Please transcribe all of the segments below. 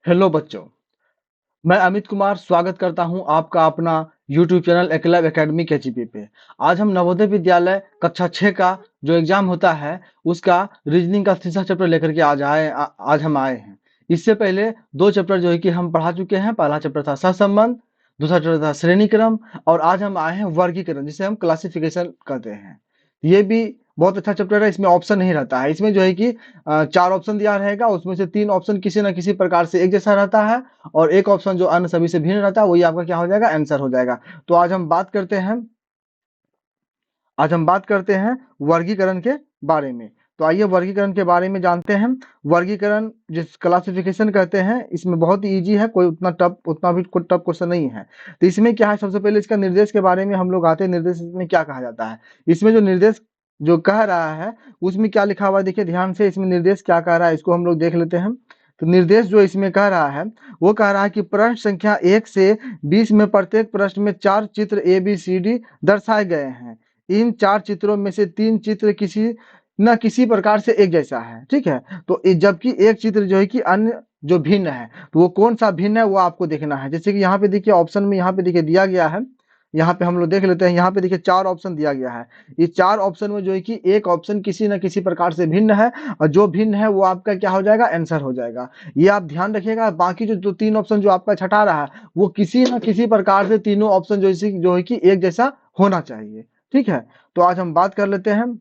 Hello बच्चों, मैं अमित कुमार स्वागत करता हूं आपका अपना YouTube channel Eklavya academy KGP पे। आज हम नवोदय विद्यालय कक्षा 6 का जो एग्जाम होता है उसका रीजनिंग का तीसरा चैप्टर लेकर के आज हम आए हैं। इससे पहले दो चैप्टर जो है कि हम पढ़ा चुके हैं। पहला चैप्टर था सहसंबंध, दूसरा चैप्टर था श्रेणी क्रम और आज हम आए हैं वर्गीकरण, जिसे हम क्लासिफिकेशन कहते हैं। ये भी बहुत अच्छा चैप्टर है। इसमें ऑप्शन नहीं रहता है। इसमें जो है कि 4 ऑप्शन दिया रहेगा, उसमें से 3 ऑप्शन किसी न किसी प्रकार से एक जैसा रहता है और एक ऑप्शन जो अन्य सभी से भिन्न रहता है वही आपका क्या हो जाएगा, आंसर हो जाएगा। तो आज हम बात करते हैं वर्गीकरण के बारे में। तो आइए वर्गीकरण के बारे में जानते हैं। वर्गीकरण जिस क्लासिफिकेशन कहते हैं, इसमें बहुत ही इजी है, कोई उतना भी कोई टफ क्वेश्चन नहीं है। तो इसमें क्या है, सबसे पहले इसका निर्देश के बारे में हम लोग आते हैं। निर्देश में क्या कहा जाता है, इसमें जो निर्देश जो कह रहा है उसमें क्या लिखा हुआ है, देखिए ध्यान से। इसमें निर्देश क्या कह रहा है इसको हम लोग देख लेते हैं। तो निर्देश जो इसमें कह रहा है वो कह रहा है कि प्रश्न संख्या 1 से 20 में प्रत्येक प्रश्न में 4 चित्र ABCD दर्शाए गए हैं। इन 4 चित्रों में से 3 चित्र किसी न किसी प्रकार से एक जैसा है, ठीक है। तो जबकि एक चित्र जो है कि अन्य जो भिन्न है, तो वो कौन सा भिन्न है वो आपको देखना है। जैसे कि यहाँ पे देखिए ऑप्शन में यहाँ पे देखिए दिया गया है। यहाँ पे हम लोग देख लेते हैं। यहाँ पे देखिए 4 ऑप्शन दिया गया है। ये 4 ऑप्शन में जो है कि एक ऑप्शन किसी न किसी प्रकार से भिन्न है और जो भिन्न है वो आपका क्या हो जाएगा, आंसर हो जाएगा। ये आप ध्यान रखिएगा। बाकी जो 3 ऑप्शन जो आपका छटा रहा है वो किसी न किसी प्रकार से तीनों ऑप्शन जो है कि एक जैसा होना चाहिए, ठीक है। तो आज हम बात कर लेते हैं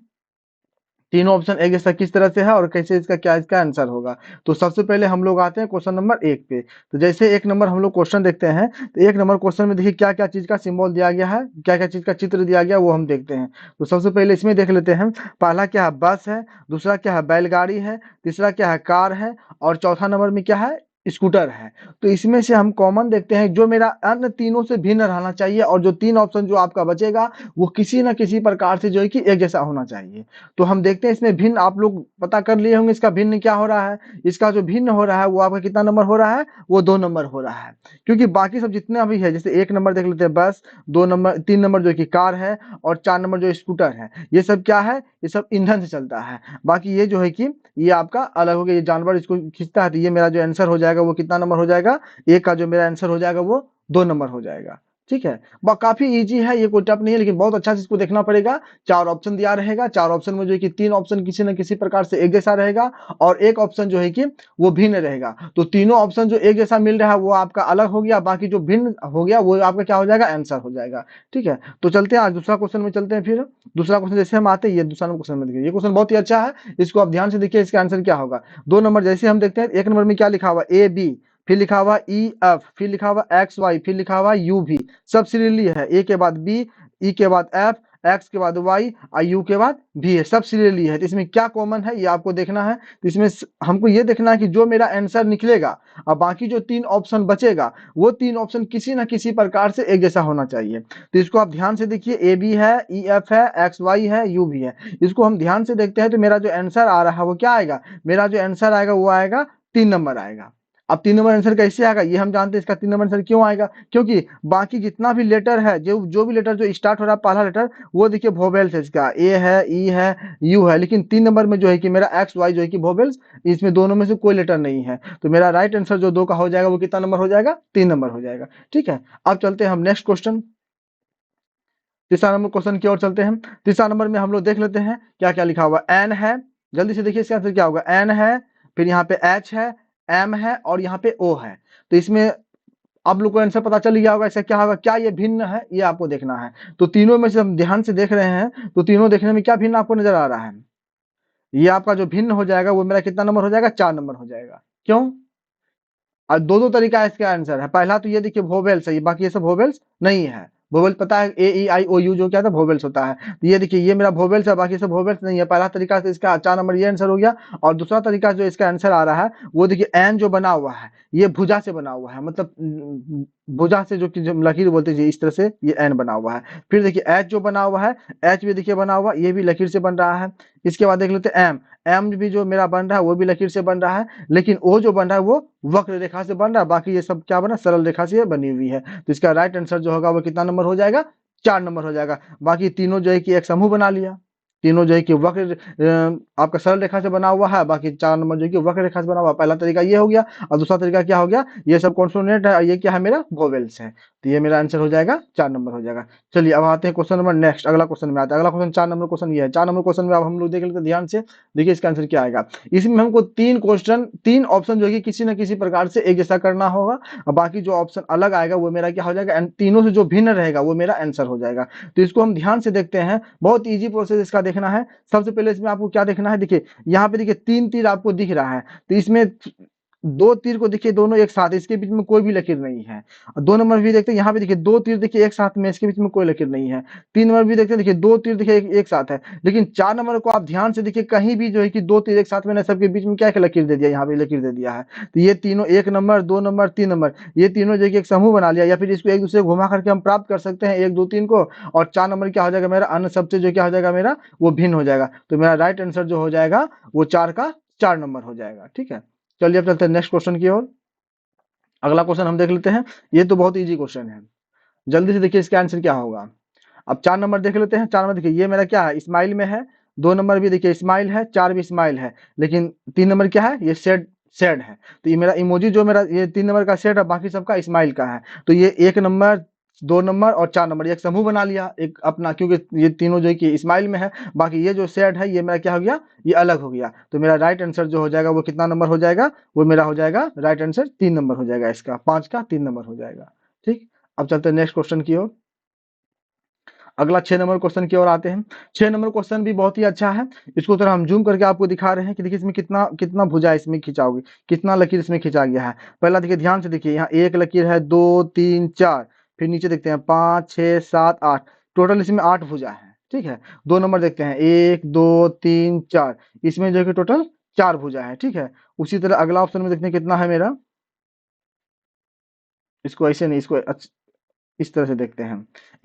तीनों ऑप्शन एक जैसा किस तरह से है और कैसे इसका आंसर होगा। तो सबसे पहले हम लोग आते हैं क्वेश्चन नंबर 1 पे। तो जैसे 1 नंबर हम लोग क्वेश्चन देखते हैं, तो 1 नंबर क्वेश्चन में देखिए क्या क्या चीज का सिंबल दिया गया है, क्या क्या चीज का चित्र दिया गया वो हम देखते हैं। तो सबसे पहले इसमें देख लेते हैं। पहला क्या है, बस है। दूसरा क्या है, बैलगाड़ी है। तीसरा क्या है, कार है। और चौथा नंबर में क्या है, स्कूटर है। तो इसमें से हम कॉमन देखते हैं जो मेरा अन्य तीनों से भिन्न रहना चाहिए और जो 3 ऑप्शन जो आपका बचेगा वो किसी न किसी प्रकार से जो है कि एक जैसा होना चाहिए। तो हम देखते हैं इसमें भिन्न, आप लोग पता कर लिए होंगे इसका भिन्न क्या हो रहा है। इसका जो भिन्न हो रहा है वो आपका कितना नंबर हो रहा है, वो 2 नंबर हो रहा है। क्योंकि बाकी सब जितना भी है, जैसे 1 नंबर देख लेते हैं बस, 2 नंबर 3 नंबर जो कि कार है और 4 नंबर जो स्कूटर है, ये सब क्या है, ये सब ईंधन से चलता है। बाकी ये जो है कि ये आपका अलग हो गया, ये जानवर इसको खींचता है। तो ये मेरा जो आंसर हो जाएगा वो कितना नंबर हो जाएगा, एक का जो मेरा आंसर हो जाएगा वो 2 नंबर हो जाएगा, ठीक है। काफी इजी है, ये कोई टफ नहीं है, लेकिन बहुत अच्छा से इसको देखना पड़ेगा। 4 ऑप्शन दिया रहेगा। 4 ऑप्शन में जो है कि 3 ऑप्शन किसी न किसी प्रकार से एक जैसा रहेगा और एक ऑप्शन जो है कि वो भिन्न रहेगा। तो तीनों ऑप्शन जो एक जैसा मिल रहा है वो आपका अलग हो गया, बाकी जो भिन्न हो गया वो आपका क्या हो जाएगा, आंसर हो जाएगा, ठीक है। तो चलते हैं आज दूसरा क्वेश्चन में चलते हैं। फिर दूसरा क्वेश्चन जैसे हम आते हैं, ये दूसरा क्वेश्चन में देखिए, ये क्वेश्चन बहुत ही अच्छा है, इसको आप ध्यान से देखिए, इसका आंसर क्या होगा। 2 नंबर जैसे हम देखते हैं, 1 नंबर में क्या लिखा हुआ, AB, फिर लिखा हुआ EF, फिर लिखा हुआ XY, फिर लिखा हुआ UV। सब सीरियली है, ए के बाद बी, ई के बाद एफ, एक्स के बाद वाई और यू के बाद भी है, सब सीरियली है। तो इसमें क्या कॉमन है ये आपको देखना है। तो इसमें हमको ये देखना है कि जो मेरा आंसर निकलेगा और बाकी जो 3 ऑप्शन बचेगा वो 3 ऑप्शन किसी ना किसी प्रकार से एक जैसा होना चाहिए। तो इसको आप ध्यान से देखिए, ए बी है, ई एफ है, एक्स वाई है, यू भी है। इसको हम ध्यान से देखते हैं तो मेरा जो आंसर आ रहा है वो क्या आएगा, मेरा जो आंसर आएगा वो आएगा 3 नंबर आएगा। अब 3 नंबर आंसर कैसे आएगा ये हम जानते हैं। इसका 3 नंबर आंसर क्यों आएगा, क्योंकि बाकी जितना भी लेटर है, जो भी लेटर जो स्टार्ट हो रहा है पहला लेटर, वो देखिए वोवेल्स है। इसका ए है, ई है, यू है। लेकिन 3 नंबर में जो है कि मेरा एक्स वाई जो है कि वोवेल्स, इसमें दोनों में से कोई लेटर नहीं है। तो मेरा राइट आंसर जो 2 का हो जाएगा वो कितना नंबर हो जाएगा, 3 नंबर हो जाएगा, ठीक है। अब चलते हैं हम नेक्स्ट क्वेश्चन, तीसरा नंबर क्वेश्चन की ओर चलते हैं। तीसरा नंबर में हम लोग देख लेते हैं क्या क्या लिखा हुआ। एन है, जल्दी से देखिए इसका आंसर क्या होगा। एन है, फिर यहाँ पे एच है, एम है और यहाँ पे ओ है। तो इसमें आप लोग को आंसर पता चल गया होगा इसका क्या होगा, क्या ये भिन्न है ये आपको देखना है। तो तीनों में से हम ध्यान से देख रहे हैं, तो तीनों देखने में क्या भिन्न आपको नजर आ रहा है, ये आपका जो भिन्न हो जाएगा वो मेरा कितना नंबर हो जाएगा, 4 नंबर हो जाएगा। क्यों, और दो दो तरीका है इसका आंसर है। पहला तो ये देखिए वोवेल्स है, बाकी ये सब वोवेल्स नहीं है। वोवेल पता है, A E I O U जो क्या था, वोवेल्स होता है। तो ये देखिए ये मेरा वोवेल्स है, बाकी सब वोवेल्स नहीं है। पहला तरीका से इसका 4 नंबर ये आंसर हो गया। और दूसरा तरीका जो इसका आंसर आ रहा है वो देखिए, एन जो बना हुआ है ये भुजा से बना हुआ है, मतलब भुजा से जो कि जो लकीर बोलते हैं इस तरह से ये एन बना हुआ है। फिर देखिए एच जो बना हुआ है, एच भी देखिए बना हुआ, ये भी लकीर से बन रहा है। इसके बाद देख लेते हैं एम, एम भी जो मेरा बन रहा है वो भी लकीर से बन रहा है। लेकिन ओ जो बन रहा है वो वक्र रेखा से बन रहा है, बाकी ये सब क्या बना, सरल रेखा से बनी हुई है। तो इसका राइट आंसर जो होगा वो कितना नंबर हो जाएगा, 4 नंबर हो जाएगा। बाकी तीनों जो है कि एक समूह बना लिया। तीनों जो है कि वक्र आपका सरल रेखा से बना हुआ है, बाकी 4 नंबर जो है कि वक्र रेखा से बना हुआ है। पहला तरीका ये हो गया और दूसरा तरीका क्या हो गया, ये सब कॉन्सोनेंट है और ये क्या है मेरा वोवेल्स है। तो ये मेरा आंसर हो जाएगा 4 नंबर हो जाएगा। चलिए अब आते हैं क्वेश्चन नंबर नेक्स्ट, अगला क्वेश्चन में आते हैं। अगला क्वेश्चन 4 नंबर क्वेश्चन ये है। 4 नंबर क्वेश्चन में अब हम लोग देख लेते हैं ध्यान से, देखिए इसका आंसर क्या आएगा। इसमें हमको 3 ऑप्शन जो है कि किसी न किसी प्रकार से एक जैसा करना होगा और बाकी जो ऑप्शन अलग आएगा वो मेरा क्या हो जाएगा, तीनों से जो भिन्न रहेगा वो मेरा आंसर हो जाएगा। तो इसको हम ध्यान से देखते हैं, बहुत ईजी प्रोसेस इसका देखना है। सबसे पहले इसमें आपको क्या देखना है, देखिए यहाँ पे देखिए 3 तीर आपको दिख रहा है, तो इसमें 2 तीर को देखिए दोनों एक साथ, इसके बीच में कोई भी लकीर नहीं है। 2 नंबर भी देखते हैं, यहाँ पे देखिए 2 तीर देखिए एक साथ में, इसके बीच में कोई लकीर नहीं है। 3 नंबर भी देखते हैं, देखिए 2 तीर देखिए एक साथ है। लेकिन 4 नंबर को आप ध्यान से देखिए, कहीं भी जो है कि 2 तीर एक साथ में ना, सबके बीच में क्या लकीर दे दिया, यहाँ पे लकीर दे दिया है। तो ये तीनों 1 नंबर 2 नंबर 3 नंबर, ये तीनों जो है कि एक समूह बना लिया, या फिर इसको एक दूसरे को घुमा करके हम प्राप्त कर सकते हैं 1 2 3 को। और 4 नंबर क्या हो जाएगा मेरा, अन्य सबसे जो क्या हो जाएगा मेरा, वो भिन्न हो जाएगा। तो मेरा राइट आंसर जो हो जाएगा वो 4 का 4 नंबर हो जाएगा। ठीक है, चलिए अब चलते हैं नेक्स्ट क्वेश्चन की ओर। अगला क्वेश्चन हम देख लेते हैं, ये तो बहुत इजी क्वेश्चन है, जल्दी से देखिए इसका आंसर क्या होगा। अब 4 नंबर देख लेते हैं। 4 नंबर देखिए, ये मेरा क्या है, स्माइल में है। 2 नंबर भी देखिए स्माइल है, 4 भी स्माइल है, लेकिन 3 नंबर क्या है, ये सैड सैड है। तो ये मेरा इमोजी जो मेरा ये 3 नंबर का सैड है, बाकी सबका स्माइल का है। तो ये 1 नंबर 2 नंबर और 4 नंबर एक समूह बना लिया एक अपना, क्योंकि ये तीनों जो है कि स्माइल में है। बाकी ये जो सैड है ये मेरा क्या हो गया, ये अलग हो गया। तो मेरा राइट आंसर जो हो जाएगा वो कितना नंबर हो जाएगा, वो मेरा हो जाएगा राइट आंसर 3 नंबर हो जाएगा, इसका 5 का 3 नंबर हो जाएगा। ठीक, अब चलते हैं नेक्स्ट क्वेश्चन की ओर। अगला 6 नंबर क्वेश्चन की ओर आते हैं। 6 नंबर क्वेश्चन भी बहुत ही अच्छा है। इसको थोड़ा हम जूम करके आपको दिखा रहे हैं कि देखिए इसमें कितना कितना भुजा इसमें खिंचा होगी, कितना लकीर इसमें खिंचा गया है। पहला देखिए ध्यान से देखिए, यहाँ एक लकीर है, 2 3 4, फिर नीचे देखते हैं 5 6 7 8, टोटल इसमें 8 भुजा है। ठीक है, 2 नंबर देखते हैं, 1 2 3 4, इसमें जो है कि टोटल 4 भुजा है। ठीक है, उसी तरह अगला ऑप्शन में देखते हैं कितना है मेरा, इसको ऐसे नहीं, इसको इस तरह से देखते हैं।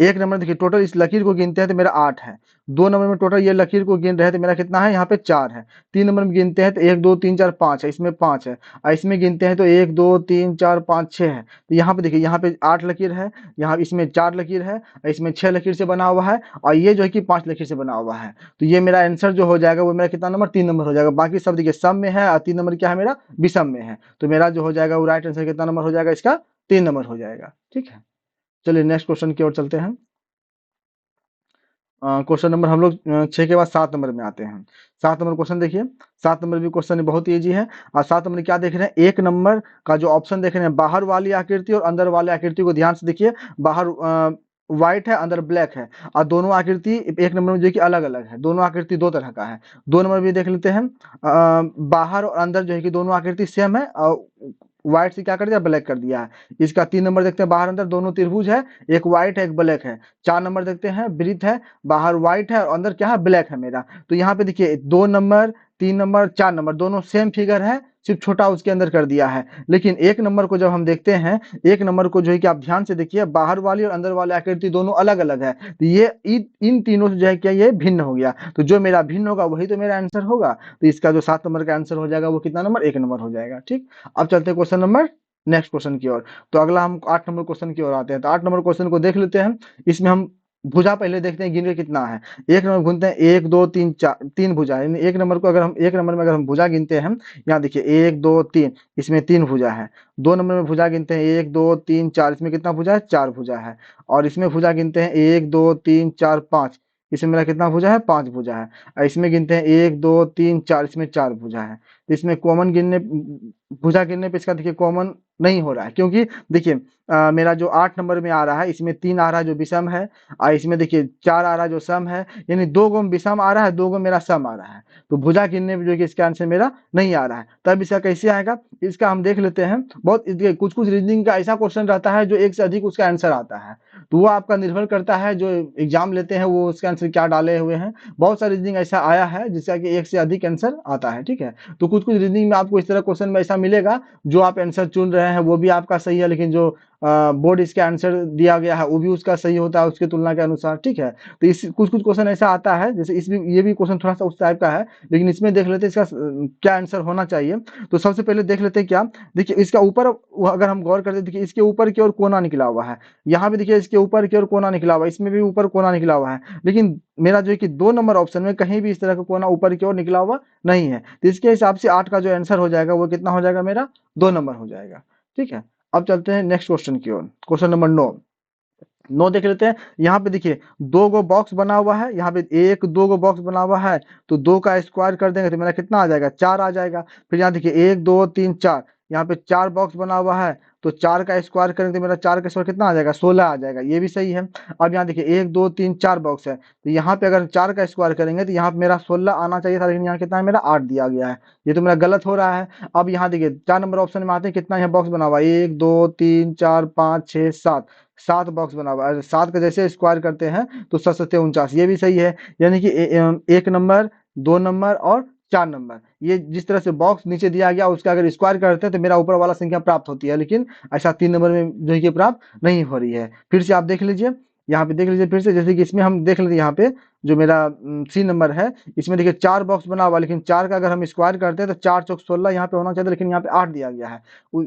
1 नंबर देखिए टोटल इस लकीर को गिनते हैं तो मेरा 8 है। 2 नंबर में टोटल ये लकीर को गिन रहे हैं तो मेरा कितना है, यहाँ पे 4 है। 3 नंबर में गिनते हैं तो 1 2 3 4 5 है, इसमें 5 है। और इसमें गिनते हैं तो 1 2 3 4 5 6 है। तो यहाँ पे देखिए, यहाँ पे 8 लकीर है, यहाँ इसमें 4 लकीर है और इसमें 6 लकीर से बना हुआ है, और ये जो है कि 5 लकीर से बना हुआ है। तो ये मेरा आंसर जो हो जाएगा वो मेरा कितना नंबर, 3 नंबर हो जाएगा। बाकी सब देखिए सम में है और 3 नंबर क्या है मेरा, विषम में है। तो मेरा जो हो जाएगा वो राइट आंसर कितना नंबर हो जाएगा, इसका 3 नंबर हो जाएगा। ठीक है, चलिए नेक्स्ट क्वेश्चन की ओर चलते हैं। क्वेश्चन नंबर हम लोग 6 के बाद 7 नंबर में आते हैं। 7 नंबर क्वेश्चन देखिए, 7 नंबर भी क्वेश्चन बहुत ईजी है। और 7 नंबर क्या देख रहे हैं, 1 नंबर का जो ऑप्शन देख रहे हैं, बाहर वाली आकृति और अंदर वाली आकृति को ध्यान से देखिए। बाहर व्हाइट है, अंदर ब्लैक है, और दोनों आकृति 1 नंबर में जो कि अलग अलग है, दोनों आकृति 2 तरह का है। 2 नंबर भी देख लेते हैं, बाहर और अंदर जो है कि दोनों आकृति सेम है, और व्हाइट से क्या कर दिया, ब्लैक कर दिया है। इसका 3 नंबर देखते हैं, बाहर अंदर दोनों त्रिभुज है, एक व्हाइट है एक ब्लैक है। 4 नंबर देखते हैं, वृत्त है, बाहर व्हाइट है और अंदर क्या है, ब्लैक है मेरा। तो यहाँ पे देखिए 2 नंबर 3 नंबर 4 नंबर दोनों सेम फिगर है, सिर्फ छोटा उसके अंदर कर दिया है। लेकिन 1 नंबर को जब हम देखते हैं, 1 नंबर को जो है कि आप ध्यान से देखिए, बाहर वाली और अंदर वाली आकृति दोनों अलग अलग है। तो ये इन तीनों से जो है क्या, ये भिन्न हो गया। तो जो मेरा भिन्न होगा वही तो मेरा आंसर होगा। तो इसका जो 7 नंबर का आंसर हो जाएगा वो कितना नंबर, 1 नंबर हो जाएगा। ठीक, अब चलते हैं क्वेश्चन नंबर नेक्स्ट क्वेश्चन की ओर। तो अगला हम 8 नंबर क्वेश्चन की ओर आते हैं। तो 8 नंबर क्वेश्चन को देख लेते हैं। इसमें हम भुजा पहले देखते हैं गिन के कितना है। 1 नंबर गिनते हैं, 1 2 3 4, 3 भुजा है। 1 नंबर को अगर हम 1 नंबर में अगर हम भुजा गिनते हैं, यहाँ देखिए 1 2 3, इसमें 3 भुजा है। 2 नंबर में भुजा गिनते हैं, 1 2 3 4, इसमें कितना भुजा है, 4 भुजा है। और इसमें भुजा गिनते हैं 1 2 3 4 5, इसमें मेरा कितना भुजा है, 5 भुजा है। और इसमें गिनते हैं 1 2 3 4, इसमें 4 भुजा है। तो इसमें कॉमन गिनने, भुजा गिनने पे इसका देखिए कॉमन नहीं हो रहा है, क्योंकि देखिए मेरा जो 8 नंबर में आ रहा है, इसमें 3 आ रहा है जो विषम है, और इसमें देखिए 4 आ रहा है जो सम है, यानी 2 गो विषम आ रहा है, 2 गो मेरा सम आ रहा है। तो भुजा गिनने में जो कि इसका आंसर मेरा नहीं आ रहा है। तब इसका कैसे आएगा, इसका हम देख लेते हैं। बहुत कुछ कुछ रीजनिंग का ऐसा क्वेश्चन रहता है जो एक से अधिक उसका आंसर आता है, तो वो आपका निर्भर करता है जो एग्जाम लेते हैं वो उसका आंसर क्या डाले हुए हैं। बहुत सारी रीजनिंग ऐसा आया है जिसका कि एक से अधिक आंसर आता है। ठीक है, तो कुछ कुछ रीजनिंग में आपको इस तरह क्वेश्चन में ऐसा मिलेगा, जो आप आंसर चुन रहे हैं वो भी आपका सही है, लेकिन जो बोर्ड इसका आंसर दिया गया है वो भी उसका सही होता है उसकी तुलना के अनुसार, ठीक है। तो इस कुछ कुछ क्वेश्चन ऐसा आता है, जैसे ये भी क्वेश्चन थोड़ा सा उस टाइप का है, लेकिन इसमें देख लेते हैं इसका क्या आंसर होना चाहिए। तो सबसे पहले देख लेते हैं क्या, देखिए इसका ऊपर अगर हम गौर करते हैं, देखिए इसके ऊपर की ओर कोना निकला हुआ है, यहाँ भी देखिए इसके ऊपर की ओर कोना निकला हुआ है, इसमें भी ऊपर कोना निकला हुआ है, लेकिन मेरा जो है कि 2 नंबर ऑप्शन में कहीं भी इस तरह का कोना ऊपर की ओर निकला हुआ नहीं है। तो इसके हिसाब से 8 का जो आंसर हो जाएगा वो कितना हो जाएगा, मेरा 2 नंबर हो जाएगा, ठीक है। अब चलते हैं नेक्स्ट क्वेश्चन की ओर, क्वेश्चन नंबर 9 देख लेते हैं। यहाँ पे देखिए 2 गो बॉक्स बना हुआ है, यहाँ पे 1 2 गो बॉक्स बना हुआ है, तो 2 का स्क्वायर कर देंगे तो मेरा कितना आ जाएगा, 4 आ जाएगा। फिर यहाँ देखिए 1 2 3 4, यहाँ पे 4 बॉक्स बना हुआ है, तो 4 का स्क्वायर करेंगे तो मेरा 4 का स्क्वायर कितना आ जाएगा, 16 आ जाएगा, ये भी सही है। अब यहाँ देखिए 1 2 3 4 बॉक्स है, तो यहाँ पे अगर 4 का स्क्वायर करेंगे तो यहाँ पे मेरा 16 आना चाहिए था, लेकिन यहाँ कितना है, मेरा 8 दिया गया है, ये तो मेरा गलत हो रहा है। अब यहाँ देखिए 4 नंबर ऑप्शन में आते हैं, कितना यहाँ बॉक्स बना हुआ है, 1 2 3 4 5 6 7, 7 बॉक्स बना हुआ है, 7 का जैसे स्क्वायर करते हैं तो 7 7 49, ये भी सही है। यानी कि 1 नंबर 2 नंबर और 4 नंबर, ये जिस तरह से बॉक्स नीचे दिया गया उसका अगर स्क्वायर करते हैं तो मेरा ऊपर वाला संख्या प्राप्त होती है, लेकिन ऐसा 3 नंबर में जो है कि प्राप्त नहीं हो रही है। फिर से आप देख लीजिए, यहाँ पे देख लीजिए फिर से, जैसे कि इसमें हम देख लेते यहाँ पे जो मेरा सी नंबर है, इसमें देखिए 4 बॉक्स बना हुआ, लेकिन 4 का अगर हम स्क्वायर करते हैं तो 4 चौक 16 यहाँ पे होना चाहिए, लेकिन यहाँ पे 8 दिया गया है।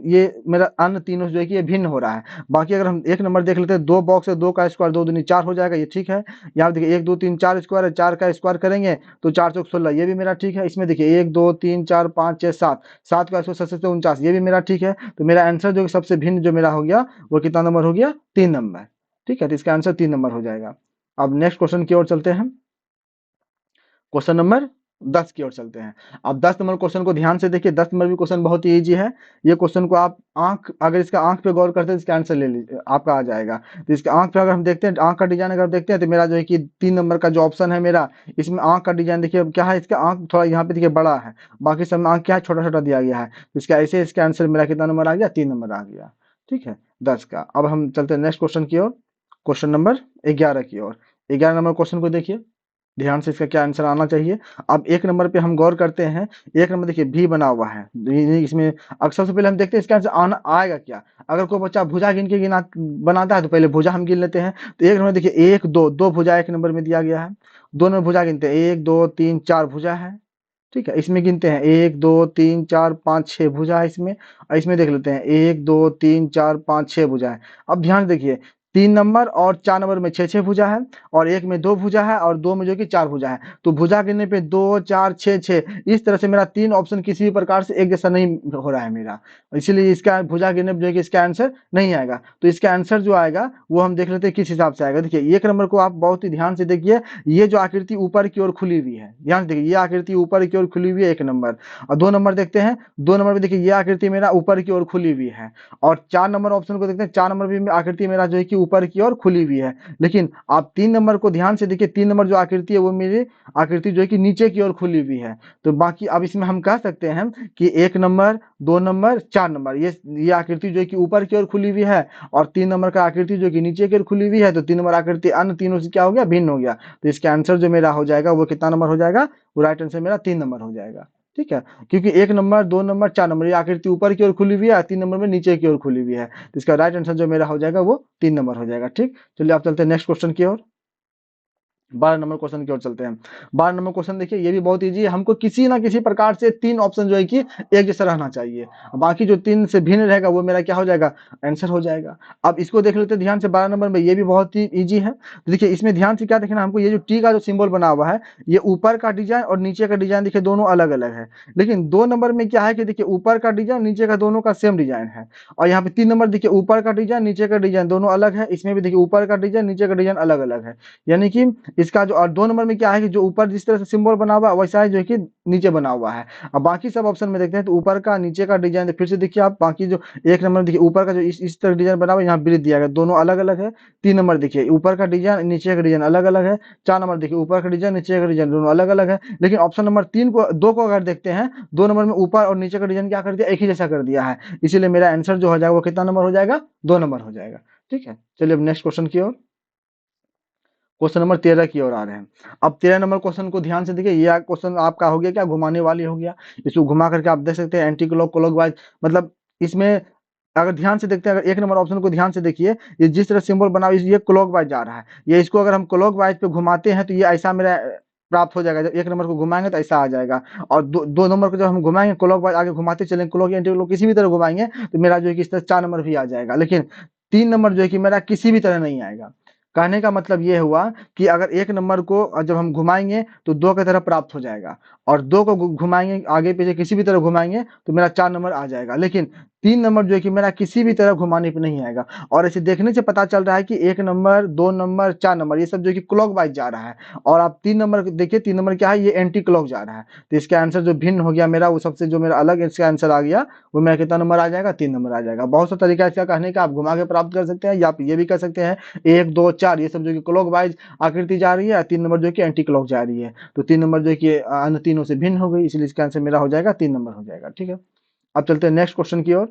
ये मेरा अन्य तीनों जो है कि ये भिन्न हो रहा है। बाकी अगर हम 1 नंबर देख लेते हैं, 2 बॉक्स है, 2 का स्क्वायर 2 दूनी 4 हो जाएगा, ये ठीक है। यहाँ देखिए 1 2 3 4 स्क्वायर है, 4 का स्क्वायर करेंगे तो 4 चौक 16, ये भी मेरा ठीक है। इसमें देखिए 1 2 3 4 5 6 7, 7 का 49, ये भी मेरा ठीक है। तो मेरा आंसर जो सबसे भिन्न जो मेरा हो गया वो कितना नंबर हो गया, 3 नंबर, ठीक है। तो इसका आंसर 3 नंबर हो जाएगा। अब नेक्स्ट क्वेश्चन की ओर चलते हैं, क्वेश्चन नंबर 10 की ओर चलते हैं। अब 10 नंबर क्वेश्चन को ध्यान से देखिए, 10 नंबर भी क्वेश्चन बहुत ही इजी है। ये क्वेश्चन को आप अगर इसका आंख पे गौर करते हैं इसका आंसर ले लीजिए, आपका आ जाएगा। तो इसके आंख पे अगर हम देखते हैं, आंख का डिजाइन अगर देखते हैं तो मेरा जो है कि 3 नंबर का जो ऑप्शन है मेरा, इसमें आंख का डिजाइन देखिए क्या है, इसका आंख थोड़ा यहाँ पे देखिए बड़ा है, बाकी सब में आंख क्या है, छोटा छोटा दिया गया है। तो इसका ऐसे इसका आंसर मेरा कितना नंबर आ गया, 3 नंबर आ गया, ठीक है 10 का। अब हम चलते हैं नेक्स्ट क्वेश्चन की ओर, क्वेश्चन नंबर 11 की ओर। 11 नंबर क्वेश्चन को देखिए ध्यान से, इसका क्या आंसर आना चाहिए। अब 1 नंबर पे हम गौर करते हैं, 1 नंबर देखिए भी बना हुआ है, इसमें अब सबसे पहले हम देखते हैं इसका आंसर आना आएगा क्या। अगर कोई बच्चा भुजा गिन के गिना बनाता है तो पहले भुजा हम गिन लेते हैं। तो 1 नंबर देखिए 1 2 2 भुजा 1 नंबर में दिया गया है, 2 नंबर भुजा गिनते हैं, 1 2 3 4 भुजा है, ठीक है। इसमें गिनते हैं 1 2 3 4 5 6 भुजा है इसमें, और इसमें देख लेते हैं 1 2 3 4 5 6 भुजा है। अब ध्यान देखिए 3 नंबर और 4 नंबर में 6 भुजा है, और 1 में 2 भुजा है, और 2 में जो कि 4 भुजा है। तो भुजा गिनने पे 2 4 6 6, इस तरह से मेरा 3 ऑप्शन किसी भी प्रकार से एक जैसा नहीं हो रहा है मेरा, इसीलिए इसका भुजा गिनने पे जो है कि इसका आंसर नहीं आएगा। तो इसका आंसर जो आएगा वो हम देख लेते हैं किस हिसाब से आएगा। देखिए 1 नंबर को आप बहुत ही ध्यान से देखिए, ये जो आकृति ऊपर की ओर खुली हुई है, ध्यान से देखिए ये आकृति ऊपर की ओर खुली हुई है 1 नंबर। और 2 नंबर देखते हैं, 2 नंबर में देखिए ये आकृति मेरा ऊपर की ओर खुली हुई है। और 4 नंबर ऑप्शन को देखते हैं, 4 नंबर भी आकृति मेरा जो है कि ऊपर की ओर खुली हुई है। लेकिन आप 3 नंबर को ध्यान से देखिए, 3 नंबर जो आकृति है वो मेरी आकृति जो है कि नीचे की ओर खुली हुई है। तो बाकी अब इसमें हम कह सकते हैं कि 1 नंबर 2 नंबर 4 नंबर ये आकृति जो है कि ऊपर की ओर खुली हुई है, और 3 नंबर का आकृति जो कि नीचे की ओर खुली हुई है। तो 3 नंबर आकृति अन्य तीनों से क्या हो गया, भिन्न हो गया। तो इसका आंसर जो मेरा हो जाएगा वो कितना नंबर हो जाएगा, वो राइट आंसर मेरा 3 नंबर हो जाएगा, ठीक है। क्योंकि 1 नंबर 2 नंबर 4 नंबर ये आकृति ऊपर की ओर खुली हुई है, 3 नंबर में नीचे की ओर खुली हुई है। तो इसका राइट आंसर जो मेरा हो जाएगा वो 3 नंबर हो जाएगा, ठीक। चलिए आप चलते हैं नेक्स्ट क्वेश्चन की ओर, 12 नंबर क्वेश्चन की ओर चलते हैं। 12 नंबर क्वेश्चन देखिए ये भी बहुत इजी है, हमको किसी ना किसी प्रकार से 3 ऑप्शन जो है कि एक जैसा रहना चाहिए, बाकी जो 3 से भिन्न रहेगा वो मेरा क्या हो जाएगा, आंसर हो जाएगा। अब इसको देख लेते हैं ध्यान से, 12 नंबर में ये भी बहुत ही इजी है। तो देखिए इसमें ध्यान से क्या देखना, हमको ये जो टी का जो सिंबल बना हुआ है, ये ऊपर का डिजाइन और नीचे का डिजाइन देखिए दोनों अलग अलग है। लेकिन 2 नंबर में क्या है कि देखिए ऊपर का डिजाइन नीचे का दोनों का सेम डिजाइन है, और यहाँ पे 3 नंबर देखिए ऊपर का डिजाइन नीचे का डिजाइन दोनों अलग है, इसमें भी देखिए ऊपर का डिजाइन नीचे का डिजाइन अलग अलग है। यानी कि इसका जो, और 2 नंबर में क्या है कि जो ऊपर जिस तरह से सिंबल बना हुआ है वैसा ही जो है कि नीचे बना हुआ है। अब बाकी सब ऑप्शन में देखते हैं तो ऊपर का नीचे का डिजाइन फिर से देखिए आप, बाकी जो 1 नंबर देखिए ऊपर का जो इस तरह डिजाइन बना हुआ है, यहाँ वृत्त दिया गया, दोनों अलग अलग है। 3 नंबर देखिए ऊपर का डिजाइन नीचे का डिजाइन अलग अलग है। 4 नंबर देखिए ऊपर का डिजाइन नीचे का डिजाइन दोनों अलग अलग है। लेकिन ऑप्शन नंबर 3 को 2 को अगर देखते हैं, 2 नंबर में ऊपर और नीचे का डिजाइन क्या कर दिया, एक ही जैसा कर दिया है, इसीलिए मेरा आंसर जो हो जाएगा वो कितना नंबर हो जाएगा, 2 नंबर हो जाएगा, ठीक है। चलिए अब नेक्स्ट क्वेश्चन की ओर, क्वेश्चन नंबर 13 की ओर आ रहे हैं। अब 13 नंबर क्वेश्चन को ध्यान से देखिए, ये क्वेश्चन आपका हो गया क्या, घुमाने वाली हो गया। इसको घुमा करके आप देख सकते हैं एंटी क्लॉक क्लॉकवाइज, मतलब इसमें अगर ध्यान से देखते हैं, अगर 1 नंबर ऑप्शन को ध्यान से देखिए, ये जिस तरह सिंबल बना हुआ है, ये क्लॉकवाइज जा रहा है। ये इसको अगर हम क्लॉकवाइज पे घुमाते हैं तो ये ऐसा मेरा प्राप्त हो जाएगा। जब 1 नंबर को घुमाएंगे तो ऐसा आ जाएगा, और 2 नंबर को जब हम घुमाएंगे क्लॉकवाइज आगे घुमाते चलेंगे, क्लॉक एंटी क्लॉक किसी भी तरह घुमाएंगे तो मेरा जो है कि इस तरह 4 नंबर भी आ जाएगा। लेकिन 3 नंबर जो है कि मेरा किसी भी तरह नहीं आएगा। कहने का मतलब ये हुआ कि अगर 1 नंबर को जब हम घुमाएंगे तो 2 की तरह प्राप्त हो जाएगा, और 2 को घुमाएंगे आगे पीछे किसी भी तरह घुमाएंगे तो मेरा 4 नंबर आ जाएगा। लेकिन 3 नंबर जो है कि मेरा किसी भी तरह घुमाने पे नहीं आएगा। और ऐसे देखने से पता चल रहा है कि 1 नंबर, 2 नंबर, 4 नंबर ये सब जो है कि क्लॉकवाइज जा रहा है। और आप 3 नंबर देखिए, 3 नंबर क्या है, ये एंटी क्लॉक जा रहा है। तो इसका आंसर जो भिन्न हो गया मेरा, वो सबसे जो मेरा अलग इसका आंसर आ गया, वो मेरा कितना नंबर आ जाएगा, 3 नंबर आ जाएगा। बहुत सा तरीका है इसका कहने का, आप घुमा के प्राप्त कर सकते हैं, या आप ये भी कर सकते हैं 1, 2, 4 ये सब जो कि क्लॉकवाइज आकृति जा रही है, 3 नंबर जो कि एंटी क्लॉक जा रही है। तो 3 नंबर जो कि अन्य तीनों से भिन्न हो गई, इसलिए इसका आंसर मेरा हो जाएगा 3 नंबर हो जाएगा। ठीक है, अब चलते हैं नेक्स्ट क्वेश्चन की ओर।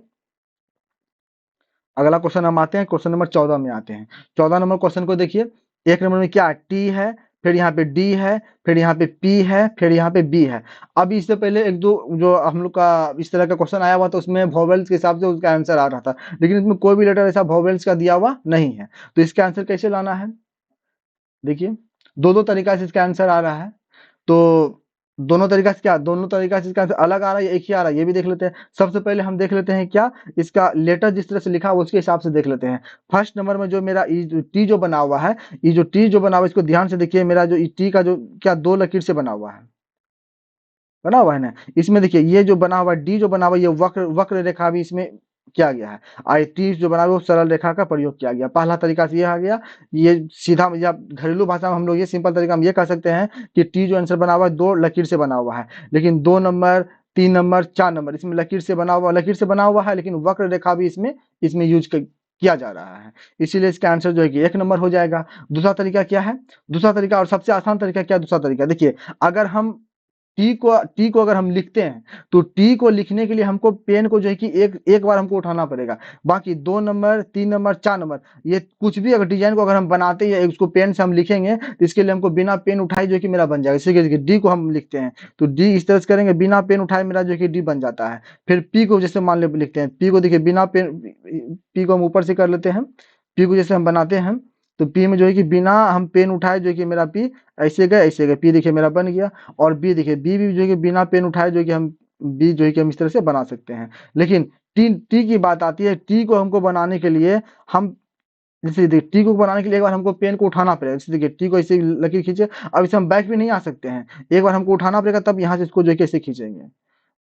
अगला क्वेश्चन हम आते हैं, क्वेश्चन नंबर 14 में आते हैं। 14 नंबर क्वेश्चन को देखिए, 1 नंबर में क्या टी है, फिर यहाँ पे डी है, फिर यहाँ पे पी है, फिर यहाँ पे बी है। अब इससे पहले 1-2 जो हम लोग का इस तरह का क्वेश्चन आया हुआ था, उसमें वोवेल्स के हिसाब से उसका आंसर आ रहा था, लेकिन इसमें कोई भी लेटर ऐसा वोवेल्स का दिया हुआ नहीं है। तो इसका आंसर कैसे लाना है, देखिए 2-2 तरीका से इसका आंसर आ रहा है। तो दोनों तरीका से क्या, दोनों तरीका से इसका आंसर अलग आ रहा है या एक ही आ रहा है, ये भी देख लेते हैं। सबसे पहले हम देख लेते हैं क्या, इसका लेटर जिस तरह से लिखा हुआ उसके हिसाब से देख लेते हैं। फर्स्ट नंबर में जो मेरा टी जो बना हुआ है, ये जो टी जो बना हुआ है, इसको ध्यान से देखिए, मेरा जो टी का जो क्या 2 लकीर से बना हुआ है, बना हुआ है ना। इसमें देखिए ये जो बना हुआ है, डी जो बना हुआ है, ये वक्र वक्र रेखा भी इसमें किया गया है। आई टी जो बना हुआ है, वो सरल रेखा का प्रयोग किया गया। पहला तरीका से ये आ गया। ये सीधा या घरेलू भाषा में हम लोग ये सिंपल तरीका हम ये कह सकते हैं कि टी जो आंसर बना हुआ है 2 लकीर से बना हुआ है। लेकिन 2 नंबर, 3 नंबर, 4 नंबर इसमें लकीर से बना हुआ है, लेकिन वक्र रेखा भी इसमें किया जा रहा है। इसीलिए इसका आंसर जो है कि 1 नंबर हो जाएगा। दूसरा तरीका क्या है, दूसरा तरीका और सबसे आसान तरीका क्या है, दूसरा तरीका देखिए, अगर हम टी को अगर हम लिखते हैं तो टी को लिखने के लिए हमको पेन को जो है कि एक एक बार हमको उठाना पड़ेगा। बाकी 2 नंबर, 3 नंबर, 4 नंबर ये कुछ भी अगर डिजाइन को अगर हम बनाते हैं, उसको पेन से हम लिखेंगे तो इसके लिए हमको बिना पेन उठाए जो है कि मेरा बन जाएगा। जैसे कि डी को हम लिखते हैं तो डी इस तरह से करेंगे, बिना पेन उठाए मेरा जो है कि डी बन जाता है। फिर पी को जैसे मान ले लिखते हैं, पी को देखिए बिना पेन, पी को हम ऊपर से कर लेते हैं, पी को जैसे हम बनाते हैं तो पी में जो है कि बिना हम पेन उठाए जो है कि मेरा पी ऐसे गए, पी देखिए मेरा बन गया। और बी देखिए, बी भी जो है कि बिना पेन उठाए जो है कि हम बी जो है कि हम इस तरह से बना सकते हैं। लेकिन टी टी की बात आती है, टी को हमको बनाने के लिए हम जैसे देखिए टी को बनाने के लिए एक बार हमको पेन को उठाना पड़ेगा। जैसे देखिए टी को ऐसे लकीर खींचे, अब इसे हम बैक भी नहीं आ सकते हैं, एक बार हमको उठाना पड़ेगा, तब यहाँ से इसको जो है कि ऐसे खींचेंगे।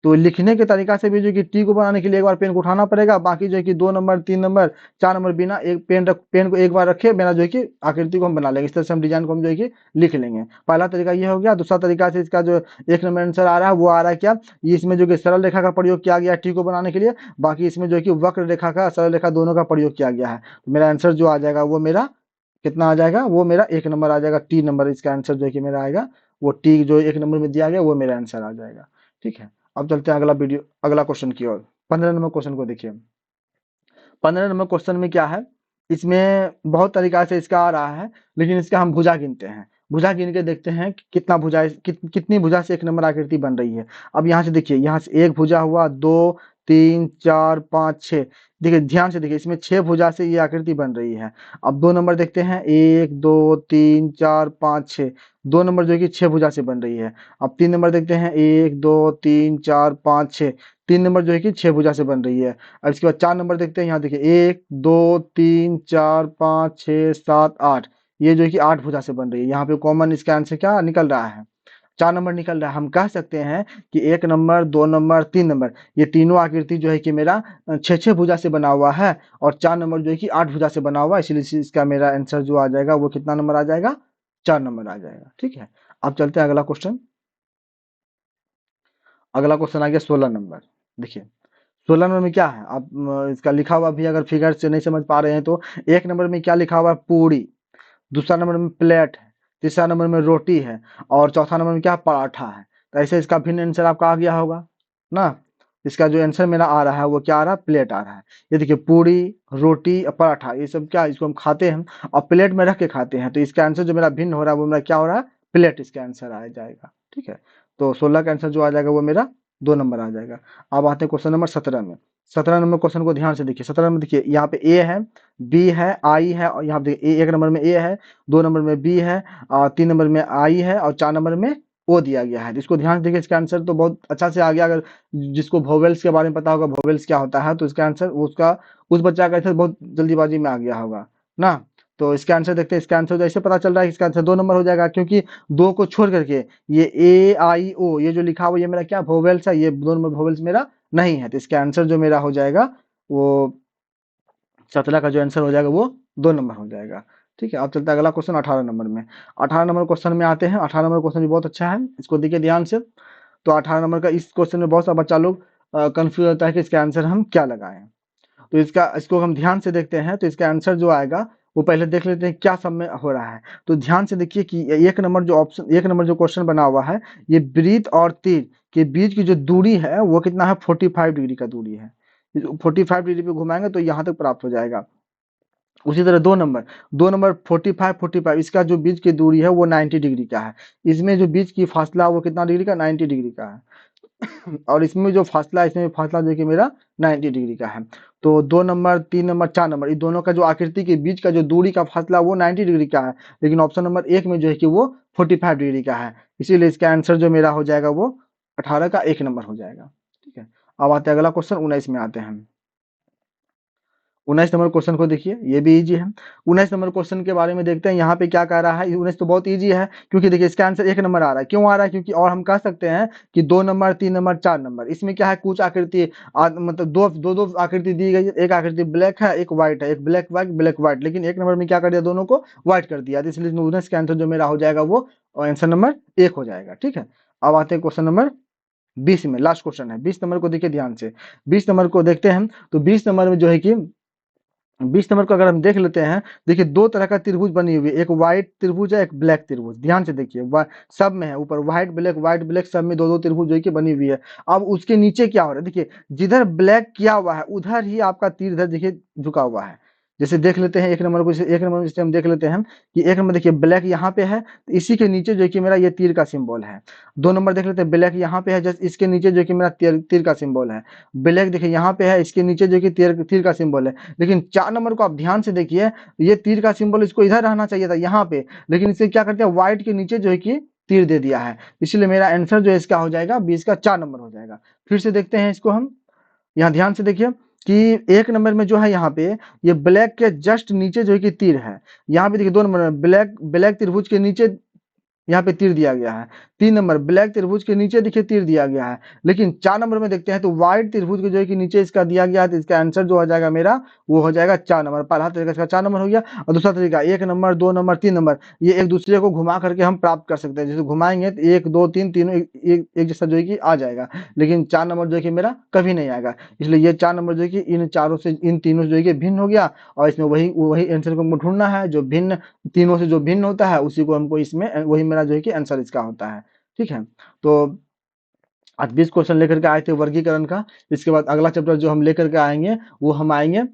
तो लिखने के तरीका से भी जो कि टी को बनाने के लिए एक बार पेन को उठाना पड़ेगा, बाकी जो है कि 2 नंबर, 3 नंबर, 4 नंबर बिना एक पेन को एक बार रखे मेरा जो है कि आकृति को हम बना लेंगे। इस तरह से हम डिजाइन को हम जो है कि लिख लेंगे। पहला तरीका ये हो गया। दूसरा तरीका से इसका जो 1 नंबर आंसर आ रहा है वो आ रहा है क्या, ये इसमें जो कि सरल रेखा का प्रयोग किया गया है टी को बनाने के लिए, बाकी इसमें जो है कि वक्र रेखा का, सरल रेखा दोनों का प्रयोग किया गया है। तो मेरा आंसर जो आ जाएगा वो मेरा कितना आ जाएगा, वो मेरा 1 नंबर आ जाएगा, टी नंबर इसका आंसर जो है कि मेरा आएगा। वो टी जो 1 नंबर में दिया गया वो मेरा आंसर आ जाएगा। ठीक है, अब चलते हैं अगला क्वेश्चन की ओर। 15 नंबर क्वेश्चन को देखिए। 15 नंबर क्वेश्चन में क्या है, इसमें बहुत तरीका से इसका आ रहा है, लेकिन इसका हम भुजा गिनते हैं। भुजा गिन के देखते हैं कि कितनी भुजा से 1 नंबर आकृति बन रही है। अब यहाँ से देखिए, यहाँ से 1 भुजा हुआ, 2, 3, 4, 5, 6। देखिए ध्यान से देखिए, इसमें 6 भुजा से ये आकृति बन रही है। अब 2 नंबर देखते हैं, 1, 2, 3, 4, 5, 6। 2 नंबर जो है कि 6 भुजा से बन रही है। अब 3 नंबर देखते हैं, 1, 2, 3, 4, 5, 6। 3 नंबर जो है कि 6 भुजा से बन रही है। अब इसके बाद 4 नंबर देखते हैं, यहाँ देखिए 1, 2, 3, 4, 5, 6, 7, 8। ये जो है कि 8 भुजा से बन रही है। यहाँ पे कॉमन इसका आंसर क्या निकल रहा है, 4 नंबर निकल रहा है। हम कह सकते हैं कि 1 नंबर, 2 नंबर, 3 नंबर ये तीनों आकृति जो है कि मेरा 6-6 भुजा से बना हुआ है, और 4 नंबर जो है कि 8 भुजा से बना हुआ है। इसलिए इसका मेरा आंसर जो आ जाएगा वो कितना नंबर आ जाएगा, 4 नंबर आ जाएगा। ठीक है, अब चलते हैं अगला क्वेश्चन। अगला क्वेश्चन आ गया 16 नंबर। देखिए 16 नंबर में क्या है, आप इसका लिखा हुआ भी अगर फिगर से नहीं समझ पा रहे हैं तो 1 नंबर में क्या लिखा हुआ है, पूड़ी। दूसरा नंबर में प्लेट है, तीसरा नंबर में रोटी है, और चौथा नंबर में क्या पराठा है। तो ऐसे इसका भिन्न आंसर आपका आ गया होगा ना। इसका जो आंसर मेरा आ रहा है वो क्या आ रहा है, प्लेट आ रहा है। ये देखिए पूड़ी, रोटी और पराठा ये सब क्या, इसको हम खाते हैं और प्लेट में रख के खाते हैं। तो इसका आंसर जो मेरा भिन्न हो रहा है वो मेरा क्या हो रहा है, प्लेट इसका आंसर आ जाएगा। ठीक है, तो 16 का आंसर जो आ जाएगा वो मेरा 2 नंबर आ जाएगा। अब आते हैं क्वेश्चन नंबर 17 में। 17 नंबर क्वेश्चन को ध्यान से देखिए। 17 में देखिए यहाँ पे ए है, बी है, आई है, और यहाँ पे देखिए 1 नंबर में ए है, 2 नंबर में बी है, 3 नंबर में आई है, और 4 नंबर में ओ दिया गया है। इसको ध्यान से देखिए, इसका आंसर तो बहुत अच्छा से आ गया। अगर जिसको वोवेल्स के बारे में पता होगा, वोवेल्स क्या होता है, तो इसका आंसर उसका उस बच्चा का आंसर बहुत जल्दीबाजी में आ गया होगा ना। तो इसका आंसर देखते हैं। इसका आंसर ऐसे पता चल रहा है, इसका आंसर 2 नंबर हो जाएगा, क्योंकि 2 को छोड़ करके ये ए आई ओ ये जो लिखा हुआ, ये मेरा क्या वोवेल्स है, ये 2 नंबर वोवेल्स मेरा नहीं है। तो इसका आंसर जो मेरा हो जाएगा वो 17 का जो आंसर हो जाएगा वो 2 नंबर हो जाएगा। ठीक है, अब चलता है अगला क्वेश्चन 18 नंबर में। 18 नंबर क्वेश्चन में आते हैं। 18 नंबर क्वेश्चन भी बहुत अच्छा है, इसको देखिए ध्यान से। तो 18 नंबर का इस क्वेश्चन में बहुत सा बच्चा लोग कंफ्यूज होता है कि इसका आंसर हम क्या लगाएं। तो इसको हम ध्यान से देखते हैं। तो इसका आंसर जो आएगा वो पहले देख लेते हैं क्या सब में हो रहा है। तो ध्यान से देखिए कि 1 नंबर जो ऑप्शन, 1 नंबर जो क्वेश्चन बना हुआ है, ये वृत्त और तीर के बीच की जो दूरी है वो कितना है, 45 डिग्री का दूरी है। 45 डिग्री पे घुमाएंगे तो यहाँ तक प्राप्त हो जाएगा। उसी तरह 2 नंबर 45 इसका जो बीच की दूरी है वो 90 डिग्री का है। इसमें जो बीच की फासला वो कितना डिग्री का, 90 डिग्री का है। और इसमें जो फासला, इसमें फासला जो कि मेरा 90 डिग्री का है। तो 2 नंबर, 3 नंबर, 4 नंबर, इन दोनों का जो आकृति के बीच का जो दूरी का फासला वो 90 डिग्री का है। लेकिन ऑप्शन नंबर 1 में जो है कि वो 45 डिग्री का है। इसीलिए इसका आंसर जो मेरा हो जाएगा वो 18 का 1 नंबर हो जाएगा। ठीक है, अब आते हैं अगला क्वेश्चन 19 में आते हैं। 19 नंबर क्वेश्चन को देखिए, ये भी इजी है। 19 नंबर क्वेश्चन के बारे में देखते हैं यहाँ पे क्या कह रहा है। 19 तो बहुत इजी है, क्योंकि देखिए इसका आंसर 1 नंबर आ रहा है। क्यों आ रहा है, क्योंकि और हम कह सकते हैं कि 2 नंबर, 3 नंबर, 4 नंबर, इसमें क्या है, कुछ आकृति मतलब दो आकृति दी गई है। एक आकृति ब्लैक है, एक व्हाइट है, एक ब्लैक व्हाइट, ब्लैक व्हाइट, लेकिन 1 नंबर में क्या कर दिया, दोनों को व्हाइट कर दिया। तो इसलिए 19 का आंसर जो मेरा हो जाएगा वो आंसर नंबर 1 हो जाएगा। ठीक है, अब आते हैं क्वेश्चन नंबर 20 में। लास्ट क्वेश्चन है। 20 नंबर को देखिए ध्यान से। 20 नंबर को देखते हैं। तो 20 नंबर में जो है कि 20 नंबर को अगर हम देख लेते हैं, देखिए 2 तरह का त्रिभुज बनी हुई है। एक व्हाइट त्रिभुज है, एक ब्लैक त्रिभुज। ध्यान से देखिए, सब में है, ऊपर व्हाइट ब्लैक सब में 2-2 त्रिभुज जो है कि बनी हुई है। अब उसके नीचे क्या हो रहा है, देखिए जिधर ब्लैक किया हुआ है उधर ही आपका तीर इधर देखिए झुका हुआ है। जैसे देख लेते हैं 1 नंबर को, जैसे 1 नंबर में जैसे हम देख लेते हैं कि 1 नंबर देखिए ब्लैक यहाँ पे है, तो इसी के नीचे जो है कि मेरा ये तीर का सिंबल है। 2 नंबर देख लेते हैं, ब्लैक यहाँ पे है, जस्ट इसके नीचे जो है कि मेरा तीर का सिंबल है। ब्लैक देखिए यहाँ पे है, इसके नीचे जो है कि तीर का सिंबल है। लेकिन 4 नंबर को आप ध्यान से देखिए, ये तीर का सिंबल इसको इधर रहना चाहिए था, यहाँ पे, लेकिन इसे क्या करते हैं, व्हाइट के नीचे जो है कि तीर दे दिया है। इसलिए मेरा आंसर जो है इसका हो जाएगा 20 का 4 नंबर हो जाएगा। फिर से देखते हैं इसको हम। यहाँ ध्यान से देखिए कि 1 नंबर में जो है यहाँ पे ये ब्लैक के जस्ट नीचे जो है कि तीर है। यहाँ पे देखिए 2 नंबर में ब्लैक त्रिभुज के नीचे यहाँ पे तीर दिया गया है। 3 नंबर ब्लैक त्रिभुज के नीचे देखिए तीर दिया गया है। लेकिन 4 नंबर में देखते हैं तो व्हाइट त्रिभुज के जो है कि नीचे इसका दिया गया है। तो इसका आंसर जो हो जाएगा मेरा वो हो जाएगा 4 नंबर। पहला तरीका इसका 4 नंबर हो गया, और दूसरा तरीका 1 नंबर, 2 नंबर, 3 नंबर, ये एक दूसरे को घुमा करके हम प्राप्त कर सकते हैं। जैसे घुमाएंगे तो 1 2 3 तीनों एक जैसा जो है कि आ जाएगा। लेकिन 4 नंबर जो है कि मेरा कभी नहीं आएगा। इसलिए ये 4 नंबर जो है कि इन चारों से, इन तीनों से जो है कि भिन्न हो गया, और इसमें वही आंसर को हमको ढूंढना है जो भिन्न, तीनों से जो भिन्न होता है उसी को हमको इसमें, वही मेरा जो है कि आंसर इसका होता है। ठीक है, तो आज 20 क्वेश्चन लेकर के आए थे वर्गीकरण का। इसके बाद अगला चैप्टर जो हम लेकर के आएंगे वो हम आएंगे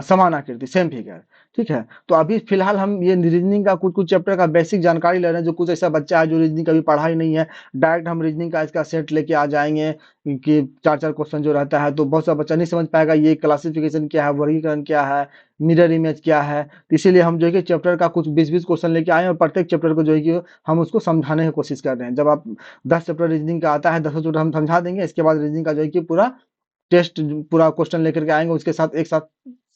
समान आकृति, सेम फिगर। ठीक है, तो अभी फिलहाल हम ये रीजनिंग का कुछ चैप्टर का बेसिक जानकारी ले रहे हैं। जो कुछ ऐसा बच्चा है जो रीजनिंग कभी पढ़ा ही नहीं है, डायरेक्ट हम रीजनिंग का इसका सेट लेके आ जाएंगे कि 4-4 क्वेश्चन जो रहता है, तो बहुत सा बच्चा नहीं समझ पाएगा ये क्लासिफिकेशन क्या है, वर्गीकरण क्या है, मिरर इमेज क्या है। तो इसीलिए हम जो है कि चैप्टर का कुछ 20-20 क्वेश्चन लेके आए हैं, और प्रत्येक चैप्टर को जो है कि हम उसको समझाने की कोशिश कर रहे हैं। जब आप 10 चैप्टर रीजनिंग का आता है, 10 चैप्टर हम समझा देंगे। इसके बाद रीजनिंग का जो है कि पूरा टेस्ट, पूरा क्वेश्चन लेकर के आएंगे, उसके साथ एक साथ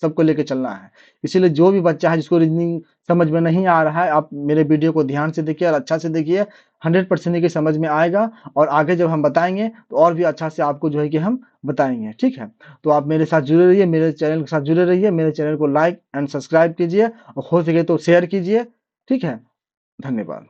सबको लेके चलना है। इसीलिए जो भी बच्चा है जिसको रीजनिंग समझ में नहीं आ रहा है, आप मेरे वीडियो को ध्यान से देखिए और अच्छा से देखिए। 100% की समझ में आएगा, और आगे जब हम बताएंगे तो और भी अच्छा से आपको जो है कि हम बताएंगे। ठीक है, तो आप मेरे साथ जुड़े रहिए, मेरे चैनल के साथ जुड़े रहिए। मेरे चैनल को लाइक एंड सब्सक्राइब कीजिए, और हो सके तो शेयर कीजिए। ठीक है, धन्यवाद।